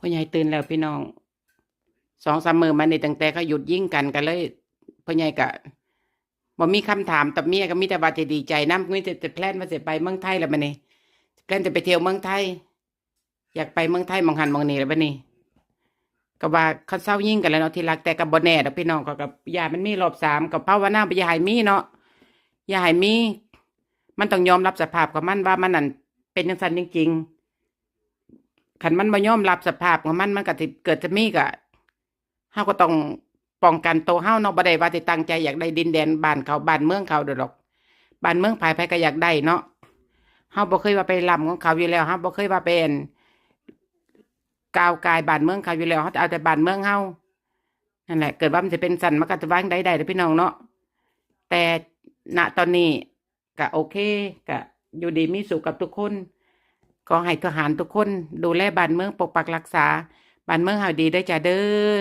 พ่อใหญ่ตื่นแล้วพี่น้อง2-3มื้อมานี่ตั้งแต่เขาหยุดยิงกันก็เลยพ่อใหญ่ก็บ่มีคำถามกับเมียก็มีแต่ว่าจะดีใจนำมีแต่แพลนว่าสิไปเมืองไทยแล้วบัดนี้แพลนจะไปเที่ยวเมืองไทยอยากไปเมืองไทยหม้องหั้นหม้องนี้แล้วบัดนี้ก็ว่าเขาเซายิงกันแล้วเนาะที่รักแต่ก็บ่แน่ดอกพี่น้องก็ย่านมันมีรอบ3ก็ภาวนาบ่อย่าให้มีเนาะอย่าให้มีมันต้องยอมรับสภาพของมันว่ามันนั่นเป็นจังซั่นจริงๆคันมันบ่ยอมรับสภาพของมันก็สิเกิดจะมีก็ เฮาก็ต้องป้องกันตัวเฮาเนาะบ่ได้ว่าสิตั้งใจอยากได้ดินแดนบ้านเขาบ้านเมืองเขาดอกบ้านเมืองไผก็อยากได้เนาะเฮาบ่เคยว่าไปล้ำของเขาอยู่แล้วเฮาบ่เคยว่าเป็นก้าวกายบ้านเมืองเขาอยู่แล้วเฮาเอาแต่บ้านเมืองเฮานั่นแหละเกิดว่ามันสิเป็นสันมันก็จะวางได้เด้อพี่น้องเนาะแต่ณตอนนี้ก็โอเคก็อยู่ดีมีสุขกับทุกคนขอให้ทหารทุกคนดูแลบ้านเมืองปกปักรักษาบ้านเมืองเฮาดีได้อจ้าเด้อ